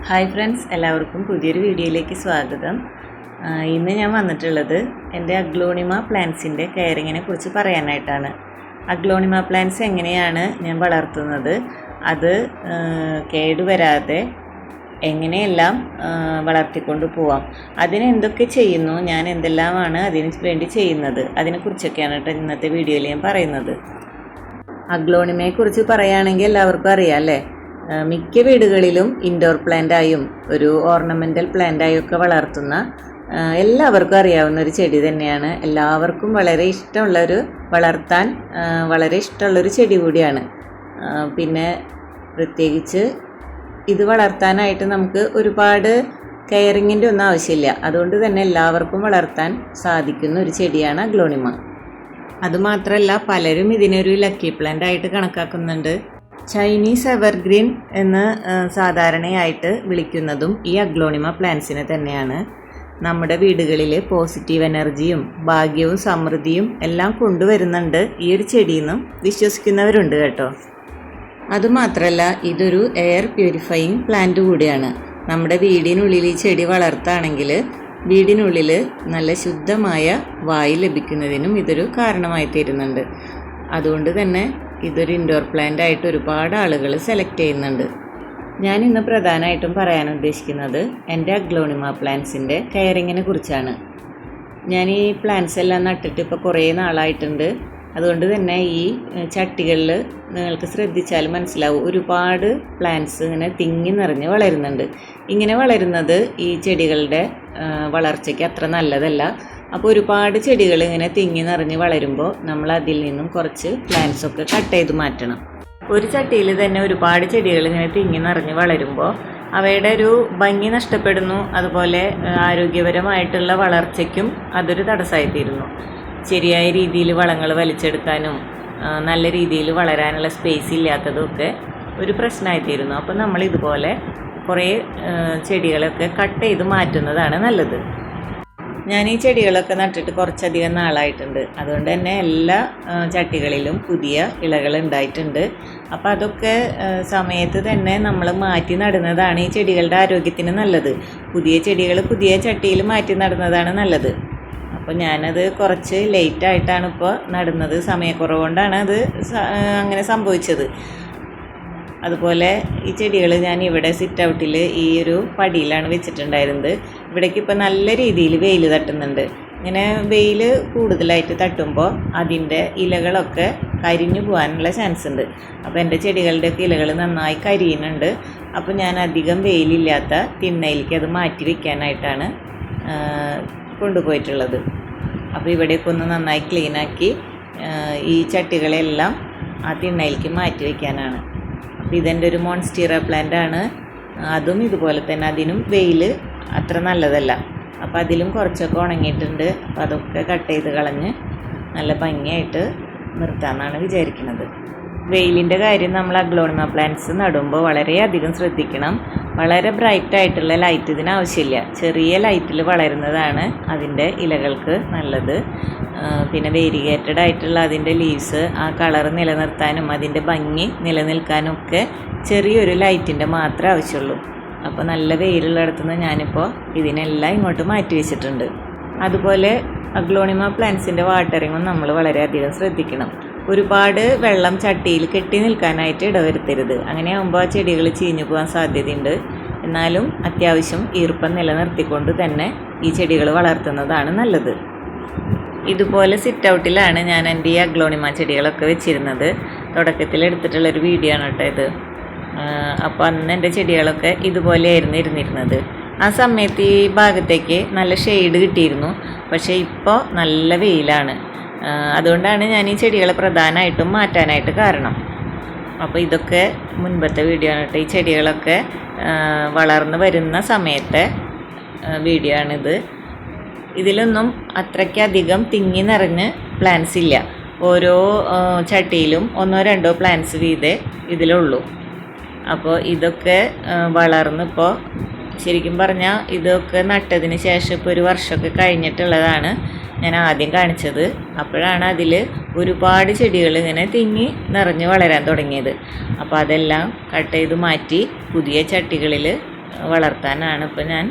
Hi friends, എല്ലാവർക്കും പുതിയൊരു വീഡിയോയിലേക്ക് സ്വാഗതം. ഇന്ന് ഞാൻ വന്നിട്ടുള്ളത് എൻ്റെ അഗ്ലോണിമ പ്ലാന്റ്സിൻ്റെ കെയറിങ്ങിനെ കുറിച്ച് പറയാനായിട്ടാണ്. അഗ്ലോണിമ പ്ലാന്റ്സ് എങ്ങനെയാണ് ഞാൻ വളർത്തുന്നത്, അത് കേടുവരാതെ എങ്ങനെയെല്ലാം വളർത്തിക്കൊണ്ട് പോവാം, അതിന് എന്തൊക്കെ ചെയ്യുന്നു, ഞാൻ എന്തെല്ലാമാണ് അതിന് വേണ്ടി ചെയ്യുന്നത്, അതിനെക്കുറിച്ചൊക്കെയാണ് കേട്ടോ ഇന്നത്തെ വീഡിയോയിൽ ഞാൻ പറയുന്നത്. അഗ്ലോണിമയെക്കുറിച്ച് പറയുകയാണെങ്കിൽ എല്ലാവർക്കും അറിയാം അല്ലേ. മിക്ക വീടുകളിലും ഇൻഡോർ പ്ലാന്റായും ഒരു ഓർണമെൻ്റൽ പ്ലാന്റായും ഒക്കെ വളർത്തുന്ന എല്ലാവർക്കും അറിയാവുന്ന ഒരു ചെടി തന്നെയാണ്. എല്ലാവർക്കും വളരെ ഇഷ്ടമുള്ളൊരു വളർത്താൻ വളരെ ഇഷ്ടമുള്ളൊരു ചെടി കൂടിയാണ്. പിന്നെ പ്രത്യേകിച്ച് ഇത് വളർത്താനായിട്ട് നമുക്ക് ഒരുപാട് കെയറിങ്ങിൻ്റെ ഒന്നും ആവശ്യമില്ല. അതുകൊണ്ട് തന്നെ എല്ലാവർക്കും വളർത്താൻ സാധിക്കുന്ന ഒരു ചെടിയാണ് അഗ്ലോണിമ. അതുമാത്രമല്ല, പലരും ഇതിനൊരു ലക്കി പ്ലാന്റ് ആയിട്ട് കണക്കാക്കുന്നുണ്ട്. ചൈനീസ് എവർഗ്രീൻ എന്ന് സാധാരണയായിട്ട് വിളിക്കുന്നതും ഈ അഗ്ലോണിമ പ്ലാന്റ്സിനെ തന്നെയാണ്. നമ്മുടെ വീടുകളിൽ പോസിറ്റീവ് എനർജിയും ഭാഗ്യവും സമൃദ്ധിയും എല്ലാം കൊണ്ടുവരുന്നുണ്ട് ഈ ഒരു ചെടിയിൽ നിന്നും വിശ്വസിക്കുന്നവരുണ്ട് കേട്ടോ. അതുമാത്രമല്ല, ഇതൊരു എയർ പ്യൂരിഫയിങ് പ്ലാന്റ് കൂടിയാണ്. നമ്മുടെ വീടിനുള്ളിൽ ഈ ചെടി വളർത്തുകയാണെങ്കിൽ വീടിനുള്ളിൽ നല്ല ശുദ്ധമായ വായു ലഭിക്കുന്നതിനും ഇതൊരു കാരണമായി തീരുന്നുണ്ട്. അതുകൊണ്ട് തന്നെ ഇതൊരു ഇൻഡോർ പ്ലാന്റ് ആയിട്ട് ഒരുപാട് ആളുകൾ സെലക്ട് ചെയ്യുന്നുണ്ട്. ഞാൻ ഇന്ന് പ്രധാനമായിട്ടും പറയാൻ ഉദ്ദേശിക്കുന്നത് എൻ്റെ അഗ്ലോണിമ പ്ലാന്റ്സിൻ്റെ കെയറിങ്ങിനെ കുറിച്ചാണ്. ഞാൻ ഈ പ്ലാന്റ്സ് എല്ലാം നട്ടിട്ട് ഇപ്പോൾ കുറേ നാളായിട്ടുണ്ട്. അതുകൊണ്ട് തന്നെ ഈ ചട്ടികളിൽ നിങ്ങൾക്ക് ശ്രദ്ധിച്ചാൽ മനസ്സിലാവും, ഒരുപാട് പ്ലാന്റ്സ് ഇങ്ങനെ തിങ്ങി നിറഞ്ഞ് വളരുന്നുണ്ട്. ഇങ്ങനെ വളരുന്നത് ഈ ചെടികളുടെ വളർച്ചയ്ക്ക് അത്ര നല്ലതല്ല. അപ്പോൾ ഒരുപാട് ചെടികൾ ഇങ്ങനെ തിങ്ങി നിറഞ്ഞ് വളരുമ്പോൾ നമ്മൾ അതിൽ നിന്നും കുറച്ച് പ്ലാന്റ്സ് ഒക്കെ കട്ട് ചെയ്ത് മാറ്റണം. ഒരു ചട്ടിയിൽ തന്നെ ഒരുപാട് ചെടികൾ ഇങ്ങനെ തിങ്ങി നിറഞ്ഞ് വളരുമ്പോൾ അവയുടെ ഒരു ഭംഗി നഷ്ടപ്പെടുന്നു. അതുപോലെ ആരോഗ്യപരമായിട്ടുള്ള വളർച്ചയ്ക്കും അതൊരു തടസ്സമായിത്തീരുന്നു. ശരിയായ രീതിയിൽ വളങ്ങൾ വലിച്ചെടുക്കാനും നല്ല രീതിയിൽ വളരാനുള്ള സ്പേസ് ഇല്ലാത്തതൊക്കെ ഒരു പ്രശ്നമായിത്തീരുന്നു. അപ്പോൾ നമ്മൾ ഇതുപോലെ കുറേ ചെടികളൊക്കെ കട്ട് ചെയ്ത് മാറ്റുന്നതാണ് നല്ലത്. ഞാൻ ഈ ചെടികളൊക്കെ നട്ടിട്ട് കുറച്ചധികം നാളായിട്ടുണ്ട്. അതുകൊണ്ട് തന്നെ എല്ലാ ചട്ടികളിലും പുതിയ ഇലകൾ ഉണ്ടായിട്ടുണ്ട്. അപ്പോൾ അതൊക്കെ സമയത്ത് തന്നെ നമ്മൾ മാറ്റി നടുന്നതാണ് ഈ ചെടികളുടെ ആരോഗ്യത്തിന് നല്ലത്. പുതിയ ചെടികൾ പുതിയ ചട്ടിയിൽ മാറ്റി നടുന്നതാണ് നല്ലത്. അപ്പോൾ ഞാനത് കുറച്ച് ലേറ്റായിട്ടാണ് ഇപ്പോൾ നടുന്നത്. സമയക്കുറവുകൊണ്ടാണ് അത് അങ്ങനെ സംഭവിച്ചത്. അതുപോലെ ഈ ചെടികൾ ഞാൻ ഇവിടെ സിറ്റ് ഔട്ടിൽ ഈ ഒരു പടിയിലാണ് വെച്ചിട്ടുണ്ടായിരുന്നത്. ഇവിടേക്ക് ഇപ്പോൾ നല്ല രീതിയിൽ വെയിൽ തട്ടുന്നുണ്ട്. ഇങ്ങനെ വെയിൽ കൂടുതലായിട്ട് തട്ടുമ്പോൾ അതിൻ്റെ ഇലകളൊക്കെ കരിഞ്ഞു പോകാനുള്ള ചാൻസ് ഉണ്ട്. അപ്പോൾ എൻ്റെ ചെടികളുടെയൊക്കെ ഇലകൾ നന്നായി കരിയുന്നുണ്ട്. അപ്പോൾ ഞാൻ അധികം വെയിലില്ലാത്ത തിണ്ണയിലേക്ക് അത് മാറ്റി വയ്ക്കാനായിട്ടാണ് കൊണ്ടുപോയിട്ടുള്ളത്. അപ്പോൾ ഇവിടേക്ക് ഒന്ന് നന്നായി ക്ലീനാക്കി ഈ ചട്ടികളെല്ലാം ആ തിണ്ണയിലേക്ക് മാറ്റി വയ്ക്കാനാണ്. അപ്പോൾ ഇതെൻ്റെ ഒരു മോൺസ്റ്റീറ പ്ലാന്റ് ആണ്. അതും ഇതുപോലെ തന്നെ, അതിനും വെയിൽ അത്ര നല്ലതല്ല. അപ്പോൾ അതിലും കുറച്ചൊക്കെ ഉണങ്ങിയിട്ടുണ്ട്. അപ്പോൾ അതൊക്കെ കട്ട് ചെയ്ത് കളഞ്ഞ് നല്ല ഭംഗിയായിട്ട് നിർത്താമെന്നാണ് വിചാരിക്കുന്നത്. വെയിലിൻ്റെ കാര്യം നമ്മൾ അഗ്ലോണിമ പ്ലാന്റ്സ് നടുമ്പോൾ വളരെയധികം ശ്രദ്ധിക്കണം. വളരെ ബ്രൈറ്റ് ആയിട്ടുള്ള ലൈറ്റ് ഇതിന് ആവശ്യമില്ല. ചെറിയ ലൈറ്റിൽ വളരുന്നതാണ് അതിൻ്റെ ഇലകൾക്ക് നല്ലത്. പിന്നെ വേരിഗേറ്റഡ് ആയിട്ടുള്ള അതിൻ്റെ ലീവ്സ് ആ കളർ നിലനിർത്താനും അതിൻ്റെ ഭംഗി നിലനിൽക്കാനും ഒക്കെ ചെറിയൊരു ലൈറ്റിൻ്റെ മാത്രമേ ആവശ്യമുള്ളൂ. അപ്പോൾ നല്ല വെയിലുള്ളിടത്തുനിന്ന് ഞാനിപ്പോൾ ഇതിനെല്ലാം ഇങ്ങോട്ട് മാറ്റി വെച്ചിട്ടുണ്ട്. അതുപോലെ അഗ്ലോണിമ പ്ലാന്റ്സിൻ്റെ വാട്ടറിങ്ങും നമ്മൾ വളരെയധികം ശ്രദ്ധിക്കണം. ഒരുപാട് വെള്ളം ചട്ടിയിൽ കെട്ടി നിൽക്കാനായിട്ട് ഇടവരുത്തരുത്. അങ്ങനെയാകുമ്പോൾ ആ ചെടികൾ ചീഞ്ഞു പോകാൻ സാധ്യതയുണ്ട്. എന്നാലും അത്യാവശ്യം ഈർപ്പം നിലനിർത്തിക്കൊണ്ട് തന്നെ ഈ ചെടികൾ വളർത്തുന്നതാണ് നല്ലത്. ഇതുപോലെ സിറ്റ് ഔട്ടിലാണ് ഞാൻ എൻ്റെ ഈ അഗ്ലോണിമ ചെടികളൊക്കെ വെച്ചിരുന്നത്. തുടക്കത്തിൽ എടുത്തിട്ടുള്ളൊരു വീഡിയോ ആണ് കേട്ടോ ഇത്. അപ്പോൾ അന്ന് എൻ്റെ ചെടികളൊക്കെ ഇതുപോലെയായിരുന്നു ഇരുന്നിരുന്നത്. ആ സമയത്ത് ഈ ഭാഗത്തേക്ക് നല്ല ഷെയ്ഡ് കിട്ടിയിരുന്നു. പക്ഷേ ഇപ്പോൾ നല്ല വെയിലാണ്. അതുകൊണ്ടാണ് ഞാൻ ഈ ചെടികളെ പ്രധാനമായിട്ടും മാറ്റാനായിട്ട് കാരണം. അപ്പോൾ ഇതൊക്കെ മുൻപത്തെ വീഡിയോ ആണ് കേട്ടോ. ഈ ചെടികളൊക്കെ വളർന്ന് വരുന്ന സമയത്തെ വീഡിയോ ആണിത്. ഇതിലൊന്നും അത്രയ്ക്കധികം തിങ്ങി നിറഞ്ഞ് പ്ലാന്റ്സ് ഇല്ല. ഓരോ ചട്ടിയിലും 1-2 പ്ലാന്റ്സ് വീതേ ഇതിലുള്ളൂ. അപ്പോൾ ഇതൊക്കെ വളർന്നിപ്പോൾ ശരിക്കും പറഞ്ഞാൽ ഇതൊക്കെ നട്ടതിന് ശേഷം ഇപ്പോൾ 1 വർഷമൊക്കെ കഴിഞ്ഞിട്ടുള്ളതാണ് ഞാൻ ആദ്യം കാണിച്ചത്. അപ്പോഴാണ് അതിൽ ഒരുപാട് ചെടികൾ ഇങ്ങനെ തിങ്ങി നിറഞ്ഞ് വളരാൻ തുടങ്ങിയത്. അപ്പോൾ അതെല്ലാം കട്ട് ചെയ്ത് മാറ്റി പുതിയ ചട്ടികളിൽ വളർത്താനാണ് ഇപ്പോൾ ഞാൻ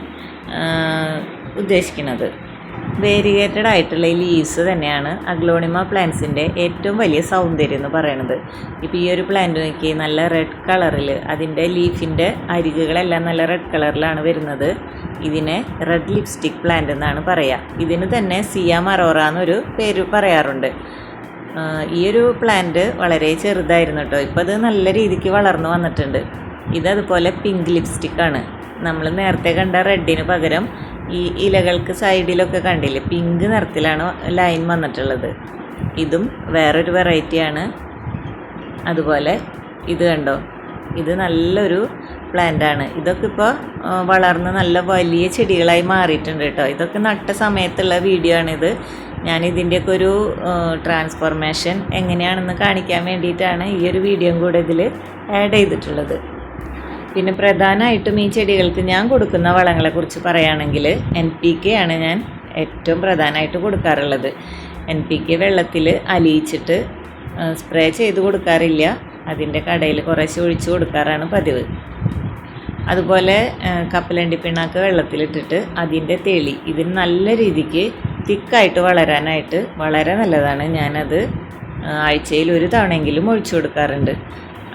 ഉദ്ദേശിക്കുന്നത്. വേരിയേറ്റഡ് ആയിട്ടുള്ള ഈ ലീവ്സ് തന്നെയാണ് അഗ്ലോണിമ പ്ലാന്റ്സിൻ്റെ ഏറ്റവും വലിയ സൗന്ദര്യം എന്ന് പറയുന്നത്. ഇപ്പോൾ ഈ ഒരു പ്ലാന്റ് നോക്കി, നല്ല റെഡ് കളറിൽ, അതിൻ്റെ ലീഫിൻ്റെ അരികുകളെല്ലാം നല്ല റെഡ് കളറിലാണ് വരുന്നത്. ഇതിനെ റെഡ് ലിപ്സ്റ്റിക് പ്ലാന്റ് എന്നാണ് പറയുക. ഇതിന് തന്നെ സിയാം അറോറ എന്നൊരു പേര് പറയാറുണ്ട്. ഈ ഒരു പ്ലാന്റ് വളരെ ചെറുതായിരുന്നു കേട്ടോ. ഇപ്പോൾ അത് നല്ല രീതിക്ക് വളർന്നു വന്നിട്ടുണ്ട്. ഇതതുപോലെ പിങ്ക് ലിപ്സ്റ്റിക്കാണ്. നമ്മൾ നേരത്തെ കണ്ട റെഡിന് പകരം ഈ ഇലകൾക്ക് സൈഡിലൊക്കെ കണ്ടില്ലേ, പിങ്ക് നിറത്തിലാണ് ലൈൻ വന്നിട്ടുള്ളത്. ഇതും വേറൊരു വെറൈറ്റിയാണ്. അതുപോലെ ഇത് കണ്ടോ, ഇത് നല്ലൊരു പ്ലാന്റാണ്. ഇതൊക്കെ ഇപ്പോൾ വളർന്ന് നല്ല വലിയ ചെടികളായി മാറിയിട്ടുണ്ട് കേട്ടോ. ഇതൊക്കെ നട്ട സമയത്തുള്ള വീഡിയോ ആണിത്. ഞാൻ ഇതിൻ്റെയൊക്കെ ഒരു ട്രാൻസ്ഫോർമേഷൻ എങ്ങനെയാണെന്ന് കാണിക്കാൻ വേണ്ടിയിട്ടാണ് ഈ ഒരു വീഡിയോയും കൂടെ ഇതിൽ ആഡ് ചെയ്തിട്ടുള്ളത്. പിന്നെ പ്രധാനമായിട്ടും ഈ ചെടികൾക്ക് ഞാൻ കൊടുക്കുന്ന വളങ്ങളെക്കുറിച്ച് പറയുകയാണെങ്കിൽ NPK ആണ് ഞാൻ ഏറ്റവും പ്രധാനമായിട്ട് കൊടുക്കാറുള്ളത്. NPK വെള്ളത്തിൽ അലിയിച്ചിട്ട് സ്പ്രേ ചെയ്ത് കൊടുക്കാറില്ല. അതിൻ്റെ കടയിൽ കുറേശ്ശെ ഒഴിച്ച് കൊടുക്കാറാണ് പതിവ്. അതുപോലെ കപ്പലണ്ടി പിണ്ണാക്ക് വെള്ളത്തിലിട്ടിട്ട് അതിൻ്റെ തെളി ഇതിന് നല്ല രീതിക്ക് തിക്കായിട്ട് വളരാനായിട്ട് വളരെ നല്ലതാണ്. ഞാനത് ആഴ്ചയിൽ ഒരു തവണയെങ്കിലും ഒഴിച്ചു കൊടുക്കാറുണ്ട്.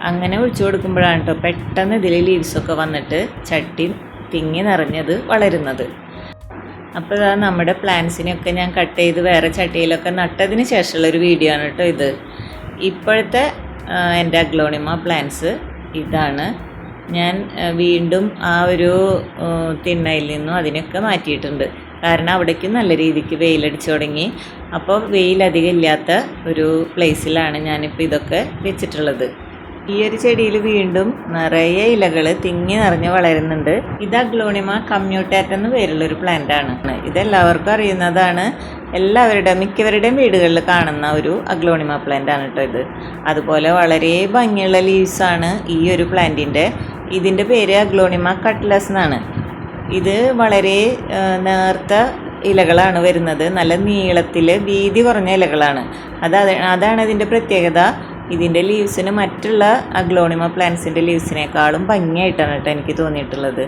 അങ്ങനെ ഒഴിച്ചു കൊടുക്കുമ്പോഴാണ് കേട്ടോ പെട്ടെന്ന് ഇതിൽ ലീവ്സൊക്കെ വന്നിട്ട് ചട്ടി തിങ്ങി നിറഞ്ഞത് വളരുന്നത്. അപ്പോൾ ഇതാ നമ്മുടെ പ്ലാന്റ്സിനെയൊക്കെ ഞാൻ കട്ട് ചെയ്ത് വേറെ ചട്ടിയിലൊക്കെ നട്ടതിന് ശേഷമുള്ളൊരു വീഡിയോ ആണ് കേട്ടോ ഇത്. ഇപ്പോഴത്തെ എൻ്റെ അഗ്ലോണിമ പ്ലാന്റ്സ് ഇതാണ്. ഞാൻ വീണ്ടും ആ ഒരു തിണ്ണയിൽ നിന്നും അതിനൊക്കെ മാറ്റിയിട്ടുണ്ട്. കാരണം അവിടേക്കും നല്ല രീതിക്ക് വെയിലടിച്ചു തുടങ്ങി. അപ്പോൾ വെയിലധികം ഇല്ലാത്ത ഒരു പ്ലേസിലാണ് ഞാനിപ്പോൾ ഇതൊക്കെ വെച്ചിട്ടുള്ളത്. ഈ ഒരു ചെടിയിൽ വീണ്ടും നിറയെ ഇലകൾ തിങ്ങി നിറഞ്ഞ് വളരുന്നുണ്ട്. ഇത് അഗ്ലോണിമ കമ്മ്യൂട്ടേറ്റ എന്ന് പേരുള്ളൊരു പ്ലാന്റ് ആണ്. ഇതെല്ലാവർക്കും അറിയുന്നതാണ്. മിക്കവരുടെയും വീടുകളിൽ കാണുന്ന ഒരു അഗ്ലോണിമ പ്ലാന്റ് ആണ് കേട്ടോ ഇത്. അതുപോലെ വളരെ ഭംഗിയുള്ള ലീവ്സാണ് ഈ ഒരു പ്ലാന്റിൻ്റെ. ഇതിൻ്റെ പേര് അഗ്ലോണിമ കട്ട്ലസ് എന്നാണ്. ഇത് വളരെ നേർത്ത ഇലകളാണ് വരുന്നത്. നല്ല നീളത്തിൽ വീതി കുറഞ്ഞ ഇലകളാണ്. അതാണ് ഇതിൻ്റെ പ്രത്യേകത. ഇതിൻ്റെ ലീവ്സിന് മറ്റുള്ള അഗ്ലോണിമ പ്ലാന്റ്സിൻ്റെ ലീവ്സിനേക്കാളും ഭംഗിയായിട്ടാണ് കേട്ടോ എനിക്ക് തോന്നിയിട്ടുള്ളത്.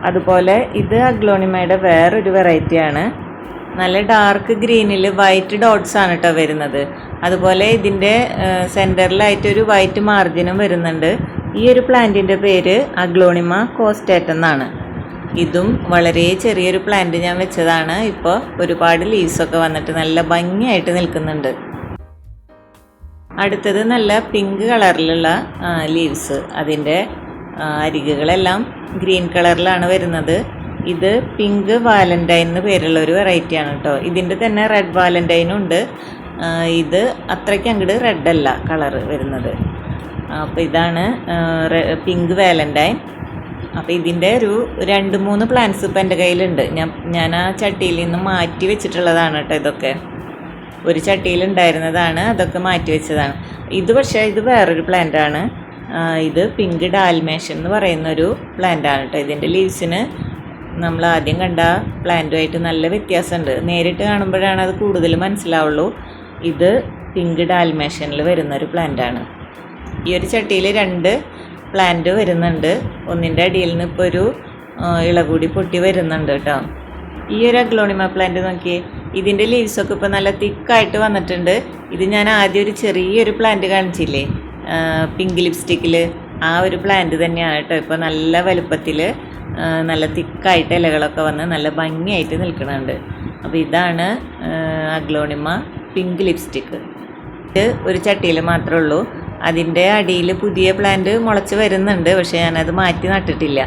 അതുപോലെ ഇത് അഗ്ലോണിമയുടെ വേറൊരു വെറൈറ്റിയാണ്. നല്ല ഡാർക്ക് ഗ്രീനിൽ വൈറ്റ് ഡോട്ട്സ് ആണ് കേട്ടോ വരുന്നത്. അതുപോലെ ഇതിൻ്റെ സെൻറ്ററിലായിട്ടൊരു വൈറ്റ് മാർജിനും വരുന്നുണ്ട്. ഈ ഒരു പ്ലാന്റിൻ്റെ പേര് അഗ്ലോണിമ കോസ്റ്റേറ്റ എന്നാണ്. ഇതും വളരെ ചെറിയൊരു പ്ലാന്റ് ഞാൻ വെച്ചതാണ്. ഇപ്പോൾ ഒരുപാട് ലീവ്സൊക്കെ വന്നിട്ട് നല്ല ഭംഗിയായിട്ട് നിൽക്കുന്നുണ്ട്. അടുത്തത് നല്ല പിങ്ക് കളറിലുള്ള ലീവ്സ്. അതിൻ്റെ അരികുകളെല്ലാം ഗ്രീൻ കളറിലാണ് വരുന്നത്. ഇത് പിങ്ക് വാലൻറ്റൈൻ എന്ന് പേരുള്ള ഒരു വെറൈറ്റിയാണ് കേട്ടോ. ഇതിൻ്റെ തന്നെ റെഡ് വാലൻറ്റൈനും ഉണ്ട്. ഇത് അത്രയ്ക്ക് അങ്ങോട്ട് റെഡല്ല കളറ് വരുന്നത്. അപ്പോൾ ഇതാണ് പിങ്ക് വാലൻറ്റൈൻ. അപ്പോൾ ഇതിൻ്റെ ഒരു 2-3 പ്ലാന്റ്സ് ഇപ്പോൾ എൻ്റെ കയ്യിലുണ്ട്. ഞാൻ ആ ചട്ടിയിൽ നിന്ന് മാറ്റി വെച്ചിട്ടുള്ളതാണ് കേട്ടോ. ഇതൊക്കെ ഒരു ചട്ടിയിലുണ്ടായിരുന്നതാണ്, അതൊക്കെ മാറ്റി വെച്ചതാണ്. ഇത് വേറൊരു പ്ലാന്റാണ്. ഇത് പിങ്ക് ഡാൽമേഷൻ എന്ന് പറയുന്നൊരു പ്ലാന്റാണ് കേട്ടോ. ഇതിൻ്റെ ലീവ്സിന് നമ്മൾ ആദ്യം കണ്ട പ്ലാന്റുമായിട്ട് നല്ല വ്യത്യാസമുണ്ട്. നേരിട്ട് കാണുമ്പോഴാണ് അത് കൂടുതൽ മനസ്സിലാവുള്ളൂ. ഇത് പിങ്ക് ഡാൽമേഷനിൽ വരുന്നൊരു പ്ലാന്റാണ്. ഈ ഒരു ചട്ടിയിൽ 2 പ്ലാന്റ് വരുന്നുണ്ട്. ഒന്നിൻ്റെ അടിയിൽ നിന്ന് ഇപ്പോൾ ഒരു ഇള കൂടി പൊട്ടി വരുന്നുണ്ട് കേട്ടോ. ഈ ഒരു അഗ്ലോണിമ പ്ലാന്റ് നോക്കിയേ, ഇതിൻ്റെ ലീവ്സൊക്കെ ഇപ്പോൾ നല്ല തിക്കായിട്ട് വന്നിട്ടുണ്ട്. ഇത് ഞാൻ ആദ്യം ഒരു ചെറിയൊരു പ്ലാന്റ് കാണിച്ചില്ലേ പിങ്ക് ലിപ്സ്റ്റിക്കിൽ, ആ ഒരു പ്ലാന്റ് തന്നെയാണ് കേട്ടോ. ഇപ്പോൾ നല്ല വലുപ്പത്തിൽ നല്ല തിക്കായിട്ട് ഇലകളൊക്കെ വന്ന് നല്ല ഭംഗിയായിട്ട് നിൽക്കുന്നുണ്ട്. അപ്പോൾ ഇതാണ് അഗ്ലോണിമ പിങ്ക് ലിപ്സ്റ്റിക്ക്. ഇത് ഒരു ചട്ടിയിൽ മാത്രമേ ഉള്ളൂ. അതിൻ്റെ അടിയിൽ പുതിയ പ്ലാന്റ് മുളച്ച് വരുന്നുണ്ട്. പക്ഷേ ഞാനത് മാറ്റി നട്ടിട്ടില്ല.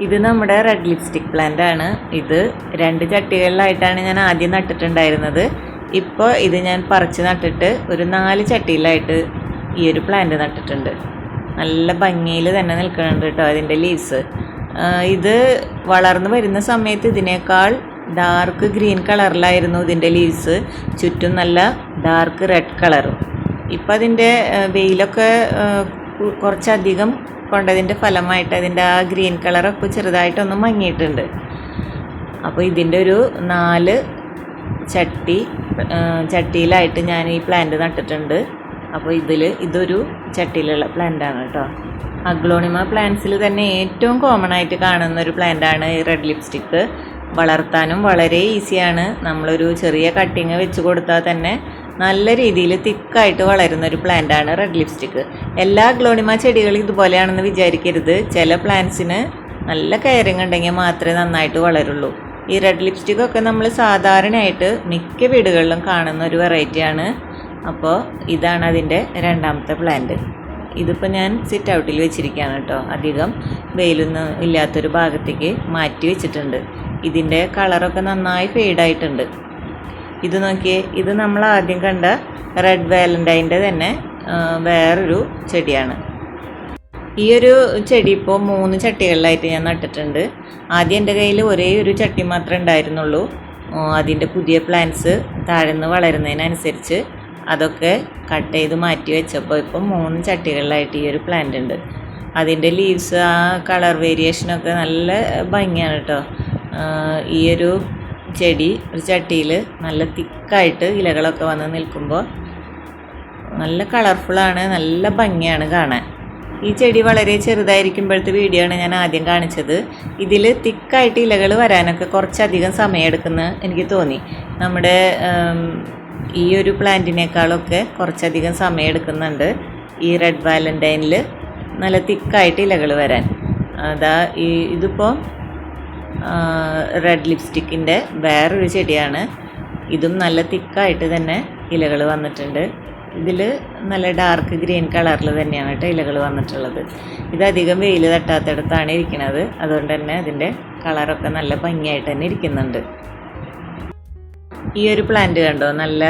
ഇത് നമ്മുടെ റെഡ് ലിപ്സ്റ്റിക് പ്ലാന്റ് ആണ്. ഇത് 2 ചട്ടികളിലായിട്ടാണ് ഞാൻ ആദ്യം നട്ടിട്ടുണ്ടായിരുന്നത്. ഇപ്പോൾ ഇത് ഞാൻ പറിച്ച് നട്ടിട്ട് ഒരു 4 ചട്ടിയിലായിട്ട് ഈ ഒരു പ്ലാന്റ് നട്ടിട്ടുണ്ട്. നല്ല ഭംഗിയിൽ തന്നെ നിൽക്കുന്നുണ്ട് കേട്ടോ അതിൻ്റെ ലീവ്സ്. ഇത് വളർന്നു വരുന്ന സമയത്ത് ഇതിനേക്കാൾ ഡാർക്ക് ഗ്രീൻ കളറിലായിരുന്നു ഇതിൻ്റെ ലീവ്സ്. ചുറ്റും നല്ല ഡാർക്ക് റെഡ് കളറും. ഇപ്പം അതിൻ്റെ വെയിലൊക്കെ കുറച്ചധികം കൊണ്ടതിൻ്റെ ഫലമായിട്ട് അതിൻ്റെ ആ ഗ്രീൻ കളറൊക്കെ ചെറുതായിട്ടൊന്ന് മങ്ങിയിട്ടുണ്ട്. അപ്പോൾ ഇതിൻ്റെ ഒരു 4 ചട്ടിയിലായിട്ട് ഞാൻ ഈ പ്ലാന്റ് നട്ടിട്ടുണ്ട്. അപ്പോൾ ഇതൊരു ചട്ടിയിലുള്ള പ്ലാന്റാണ് കേട്ടോ. അഗ്ലോണിമ പ്ലാന്റ്സിൽ തന്നെ ഏറ്റവും കോമൺ ആയിട്ട് കാണുന്ന ഒരു പ്ലാന്റാണ് ഈ റെഡ് ലിപ്സ്റ്റിക്ക്. വളർത്താനും വളരെ ഈസിയാണ്. നമ്മളൊരു ചെറിയ കട്ടിങ് വെച്ച് കൊടുത്താൽ തന്നെ നല്ല രീതിയിൽ തിക്കായിട്ട് വളരുന്ന ഒരു പ്ലാന്റാണ് റെഡ് ലിപ്സ്റ്റിക്ക്. എല്ലാ അഗ്ലോണിമ ചെടികളും ഇതുപോലെയാണെന്ന് വിചാരിക്കരുത്. ചില പ്ലാന്റ്സിന് നല്ല കെയറിങ് ഉണ്ടെങ്കിൽ മാത്രമേ നന്നായിട്ട് വളരുള്ളൂ. ഈ റെഡ് ലിപ്സ്റ്റിക്കൊക്കെ നമ്മൾ സാധാരണയായിട്ട് മിക്ക വീടുകളിലും കാണുന്ന ഒരു വെറൈറ്റിയാണ്. അപ്പോൾ ഇതാണ് അതിൻ്റെ രണ്ടാമത്തെ പ്ലാന്റ്. ഇതിപ്പോൾ ഞാൻ സിറ്റ് ഔട്ടിൽ വെച്ചിരിക്കുകയാണ് കേട്ടോ. അധികം വെയിലൊന്നും ഇല്ലാത്തൊരു ഭാഗത്തേക്ക് മാറ്റി വെച്ചിട്ടുണ്ട്. ഇതിൻ്റെ കളറൊക്കെ നന്നായി ഫെയ്ഡായിട്ടുണ്ട്. ഇത് നോക്കിയേ, ഇത് നമ്മൾ ആദ്യം കണ്ട റെഡ് വാലന്റൈൻ്റെ തന്നെ വേറൊരു ചെടിയാണ്. ഈ ഒരു ചെടി ഇപ്പോൾ 3 ചട്ടികളിലായിട്ട് ഞാൻ നട്ടിട്ടുണ്ട്. ആദ്യം എൻ്റെ കയ്യിൽ ഒരേ ഒരു ചട്ടി മാത്രമേ ഉണ്ടായിരുന്നുള്ളൂ. അതിൻ്റെ പുതിയ പ്ലാന്റ്സ് താഴ്ന്ന് വളരുന്നതിനനുസരിച്ച് അതൊക്കെ കട്ട് ചെയ്ത് മാറ്റി വെച്ചപ്പോൾ ഇപ്പം 3 ചട്ടികളിലായിട്ട് ഈ ഒരു പ്ലാന്റ് ഉണ്ട്. അതിൻ്റെ ലീവ്സ് ആ കളർ വേരിയേഷനൊക്കെ നല്ല ഭംഗിയാണ് കേട്ടോ. ഈ ഒരു ചെടി ഒരു ചട്ടിയിൽ നല്ല തിക്കായിട്ട് ഇലകളൊക്കെ വന്ന് നിൽക്കുമ്പോൾ നല്ല കളർഫുള്ളാണ്, നല്ല ഭംഗിയാണ് കാണാൻ. ഈ ചെടി വളരെ ചെറുതായിരിക്കുമ്പോഴത്തെ വീഡിയോ ആണ് ഞാൻ ആദ്യം കാണിച്ചത്. ഇതിൽ തിക്കായിട്ട് ഇലകൾ വരാനൊക്കെ കുറച്ചധികം സമയമെടുക്കുന്ന എനിക്ക് തോന്നി. നമ്മുടെ ഈ ഒരു പ്ലാന്റിനേക്കാളൊക്കെ കുറച്ചധികം സമയം എടുക്കുന്നുണ്ട് ഈ റെഡ് വാലന്റൈനിൽ നല്ല തിക്കായിട്ട് ഇലകൾ വരാൻ. ഇതിപ്പോൾ റെഡ് ലിപ്സ്റ്റിക്കിൻ്റെ വേറൊരു ചെടിയാണ്. ഇതും നല്ല തിക്കായിട്ട് തന്നെ ഇലകൾ വന്നിട്ടുണ്ട്. ഇതിൽ നല്ല ഡാർക്ക് ഗ്രീൻ കളറിൽ തന്നെയാണ് കേട്ടോ ഇലകൾ വന്നിട്ടുള്ളത്. ഇതധികം വെയിൽ തട്ടാത്തിടത്താണ് ഇരിക്കുന്നത്. അതുകൊണ്ട് തന്നെ അതിൻ്റെ കളറൊക്കെ നല്ല ഭംഗിയായിട്ട് തന്നെ ഇരിക്കുന്നുണ്ട്. ഈ ഒരു പ്ലാന്റ് കണ്ടോ, നല്ല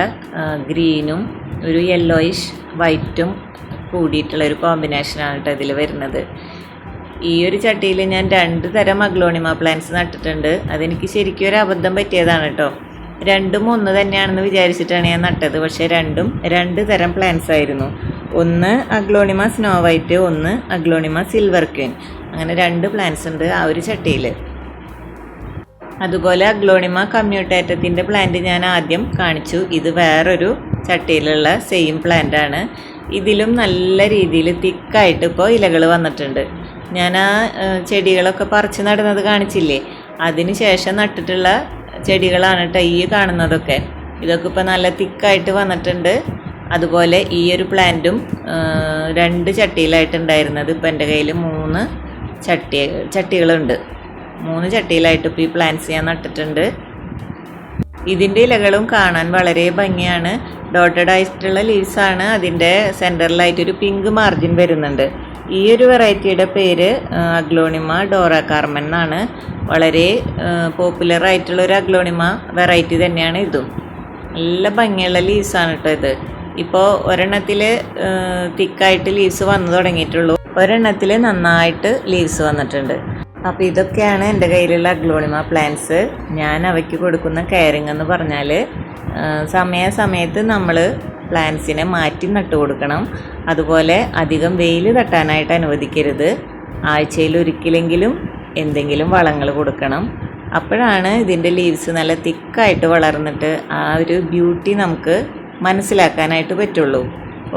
ഗ്രീനും ഒരു യെല്ലോയിഷ് വൈറ്റും കൂടിയിട്ടുള്ളൊരു കോമ്പിനേഷനാണ് കേട്ടോ ഇതിൽ വരുന്നത്. ഈ ഒരു ചട്ടിയിൽ ഞാൻ 2 തരം അഗ്ലോണിമ പ്ലാന്റ്സ് നട്ടിട്ടുണ്ട്. അതെനിക്ക് ശരിക്കും ഒരു അബദ്ധം പറ്റിയതാണ് കേട്ടോ. രണ്ടും ഒന്ന് തന്നെയാണെന്ന് വിചാരിച്ചിട്ടാണ് ഞാൻ നട്ടത്. പക്ഷേ രണ്ടും 2 തരം പ്ലാന്റ്സ് ആയിരുന്നു. ഒന്ന് അഗ്ലോണിമ സ്നോ വൈറ്റ്, ഒന്ന് അഗ്ലോണിമ സിൽവർ ക്വീൻ. അങ്ങനെ 2 പ്ലാന്റ്സ് ഉണ്ട് ആ ഒരു ചട്ടിയിൽ. അതുപോലെ അഗ്ലോണിമ കമ്മ്യൂട്ടേറ്റത്തിൻ്റെ പ്ലാന്റ് ഞാൻ ആദ്യം കാണിച്ചു. ഇത് വേറൊരു ചട്ടിയിലുള്ള സെയിം പ്ലാന്റ് ആണ്. ഇതിലും നല്ല രീതിയിൽ തിക്കായിട്ട് ഇപ്പോൾ ഇലകൾ വന്നിട്ടുണ്ട്. ഞാൻ ആ ചെടികളൊക്കെ പറിച്ച് നടുന്നത് കാണിച്ചില്ലേ, അതിന് ശേഷം നട്ടിട്ടുള്ള ചെടികളാണ് കേട്ടോ ഈ കാണുന്നതൊക്കെ. ഇതൊക്കെ ഇപ്പോൾ നല്ല തിക്കായിട്ട് വന്നിട്ടുണ്ട്. അതുപോലെ ഈ ഒരു പ്ലാന്റും 2 ചട്ടിയിലായിട്ടുണ്ടായിരുന്നത് ഇപ്പോൾ എൻ്റെ കയ്യിൽ 3 ചട്ടികളുണ്ട്. 3 ചട്ടിയിലായിട്ട് ഇപ്പോൾ ഈ പ്ലാന്റ്സ് ഞാൻ നട്ടിട്ടുണ്ട്. ഇതിൻ്റെ ഇലകളും കാണാൻ വളരെ ഭംഗിയാണ്. ഡോട്ടഡ് ആയിട്ടുള്ള ലീവ്സാണ്. അതിൻ്റെ സെൻറ്ററിലായിട്ടൊരു പിങ്ക് മാർജിൻ വരുന്നുണ്ട്. ഈ ഒരു വെറൈറ്റിയുടെ പേര് അഗ്ലോണിമ ഡോറ കാർമൻ എന്നാണ്. വളരെ പോപ്പുലർ ആയിട്ടുള്ള ഒരു അഗ്ലോണിമ വെറൈറ്റി തന്നെയാണ് ഇതും. നല്ല ഭംഗിയുള്ള ലീവ്സാണ് കേട്ടോ ഇത്. ഇപ്പോൾ ഒരെണ്ണത്തിൽ തിക്കായിട്ട് ലീവ്സ് വന്നു തുടങ്ങിയിട്ടുള്ളൂ. ഒരെണ്ണത്തിൽ നന്നായിട്ട് ലീവ്സ് വന്നിട്ടുണ്ട്. അപ്പോൾ ഇതൊക്കെയാണ് എൻ്റെ കയ്യിലുള്ള അഗ്ലോണിമ പ്ലാന്റ്സ്. ഞാൻ അവയ്ക്ക് കൊടുക്കുന്ന കെയറിങ് എന്ന് പറഞ്ഞാൽ സമയത്ത് നമ്മൾ പ്ലാന്റ്സിനെ മാറ്റി നട്ടു കൊടുക്കണം. അതുപോലെ അധികം വെയിൽ തട്ടാനായിട്ട് അനുവദിക്കരുത്. ആഴ്ചയിൽ ഒരിക്കലെങ്കിലും എന്തെങ്കിലും വളങ്ങൾ കൊടുക്കണം. അപ്പോഴാണ് ഇതിൻ്റെ ലീവ്സ് നല്ല തിക്കായിട്ട് വളർന്നിട്ട് ആ ഒരു ബ്യൂട്ടി നമുക്ക് മനസ്സിലാക്കാനായിട്ട് പറ്റുള്ളൂ.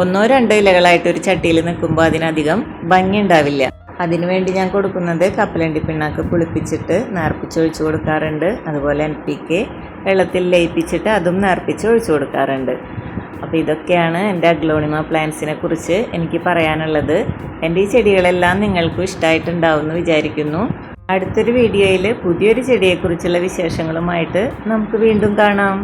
1-2 ഇലകളായിട്ട് ഒരു ചട്ടിയിൽ നിൽക്കുമ്പോൾ അതിനധികം ഭംഗി ഉണ്ടാവില്ല. അതിനുവേണ്ടി ഞാൻ കൊടുക്കുന്നത് കപ്പലണ്ടി പിണ്ണാക്ക് പുളിപ്പിച്ചിട്ട് നേർപ്പിച്ച് ഒഴിച്ചു കൊടുക്കാറുണ്ട്. അതുപോലെ NPK വെള്ളത്തിൽ ലയിപ്പിച്ചിട്ട് അതും നേർപ്പിച്ച് ഒഴിച്ചു കൊടുക്കാറുണ്ട്. അപ്പോൾ ഇതൊക്കെയാണ് എൻ്റെ അഗ്ലോണിമ പ്ലാന്റ്സിനെ കുറിച്ച് എനിക്ക് പറയാനുള്ളത്. എൻ്റെ ഈ ചെടികളെല്ലാം നിങ്ങൾക്കും ഇഷ്ടമായിട്ടുണ്ടാവുമെന്ന് വിചാരിക്കുന്നു. അടുത്തൊരു വീഡിയോയിൽ പുതിയൊരു ചെടിയെക്കുറിച്ചുള്ള വിശേഷങ്ങളുമായിട്ട് നമുക്ക് വീണ്ടും കാണാം.